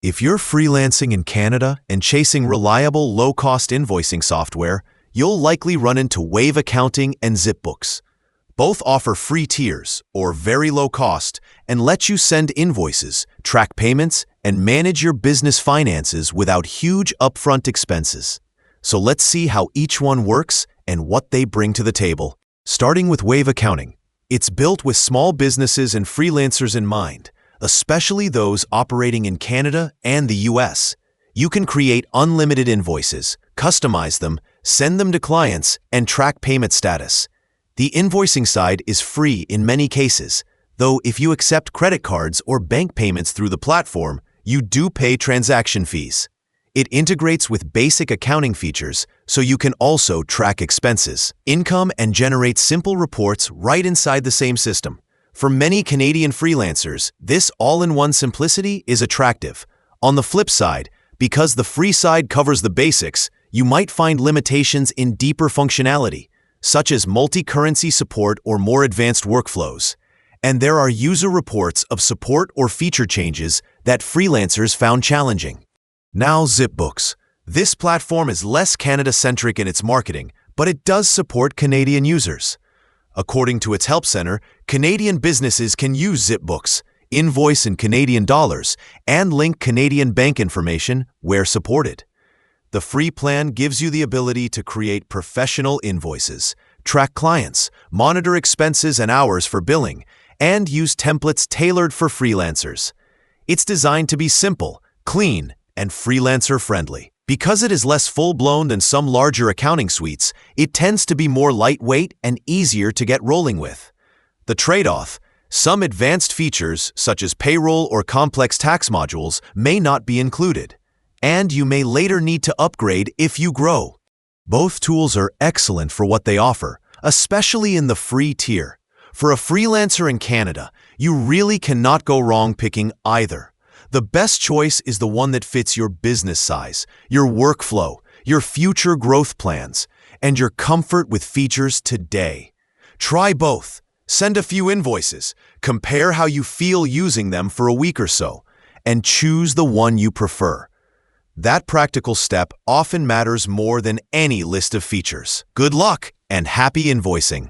If you're freelancing in Canada and chasing reliable, low-cost invoicing software, you'll likely run into Wave Accounting and ZipBooks. Both offer free tiers, or very low cost, and let you send invoices, track payments, and manage your business finances without huge upfront expenses. So let's see how each one works and what they bring to the table. Starting with Wave Accounting. It's built with small businesses and freelancers in mind, especially those operating in Canada and the US. You can create unlimited invoices, customize them, send them to clients, and track payment status. The invoicing side is free in many cases, though if you accept credit cards or bank payments through the platform, you do pay transaction fees. It integrates with basic accounting features, so you can also track expenses, income, and generate simple reports right inside the same system. For many Canadian freelancers, this all-in-one simplicity is attractive. On the flip side, because the free side covers the basics, you might find limitations in deeper functionality, such as multi-currency support or more advanced workflows. And there are user reports of support or feature changes that freelancers found challenging. Now, ZipBooks. This platform is less Canada-centric in its marketing, but it does support Canadian users. According to its help center, Canadian businesses can use ZipBooks, invoice in Canadian dollars, and link Canadian bank information where supported. The free plan gives you the ability to create professional invoices, track clients, monitor expenses and hours for billing, and use templates tailored for freelancers. It's designed to be simple, clean, and freelancer-friendly. Because it is less full-blown than some larger accounting suites, it tends to be more lightweight and easier to get rolling with. The trade-off: some advanced features, such as payroll or complex tax modules, may not be included, and you may later need to upgrade if you grow. Both tools are excellent for what they offer, especially in the free tier. For a freelancer in Canada, you really cannot go wrong picking either. The best choice is the one that fits your business size, your workflow, your future growth plans, and your comfort with features today. Try both. Send a few invoices, compare how you feel using them for a week or so, and choose the one you prefer. That practical step often matters more than any list of features. Good luck and happy invoicing!